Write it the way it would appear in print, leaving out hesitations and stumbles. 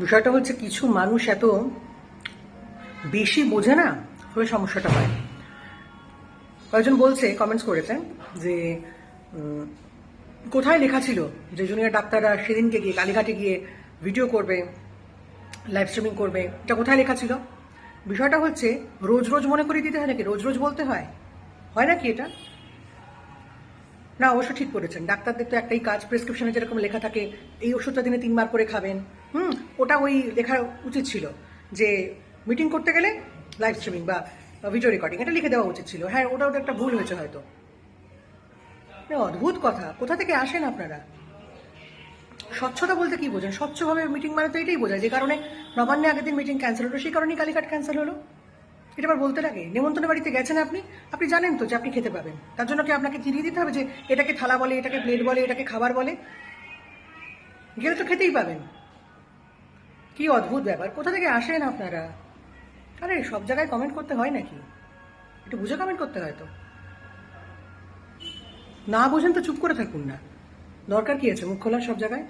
বিষয়টা হচ্ছে কিছু মানুষ এত বেশি বোঝে না, ফলে সমস্যাটা হয়। কয়েকজন বলছে, কমেন্টস করেছেন যে কোথায় লেখা ছিল যে জুনিয়র ডাক্তাররা সেদিনকে গিয়ে কালীঘাটে গিয়ে ভিডিও করবে, লাইভ স্ট্রিমিং করবে, এটা কোথায় লেখা ছিল? বিষয়টা হচ্ছে রোজ রোজ মনে করিয়ে দিতে হয় নাকি? রোজ রোজ বলতে হয়? হয় নাকি এটা? না, অবশ্য ঠিক করেছেন। ডাক্তারদের তো একটাই কাজ, প্রেসক্রিপশনে যেরকম লেখা থাকে এই ওষুধটা দিনে 3 বার করে খাবেন, ওটা ওই লেখা উচিত ছিল যে মিটিং করতে গেলে লাইভ স্ট্রিমিং বা ভিডিও রেকর্ডিং, এটা লিখে দেওয়া উচিত ছিল। হ্যাঁ, ওটা ওটা একটা ভুল হয়েছে হয়তো। অদ্ভুত কথা, কোথা থেকে আসেন আপনারা? স্বচ্ছতা বলতে কি বোঝেন? স্বচ্ছভাবে মিটিং মানে তো এটাই বোঝায় যে কারণে নবান্নে আগের দিন মিটিং ক্যান্সেল হলো, সেই কারণেই কালীঘাট ক্যান্সেল হলো। এটা আবার বলতে লাগে? নেমন্তন্ন বাড়িতে গেছেন আপনি, আপনি জানেন তো যে আপনি খেতে পাবেন, তার জন্য কি আপনাকে চিনিয়ে দিতে হবে যে এটাকে থালা বলে, এটাকে প্লেট বলে, এটাকে খাবার বলে? গেলে তো খেতেই পাবেন। কি অদ্ভুত ব্যাপার, কোথা থেকে আসেন আপনারা? আরে সব জায়গায় কমেন্ট করতে হয় নাকি? একটু বুঝে কমেন্ট করতে হয় তো। না বোঝেন তো চুপ করে থাকুন না, দরকার কি আছে মুখ খোলার সব জায়গায়?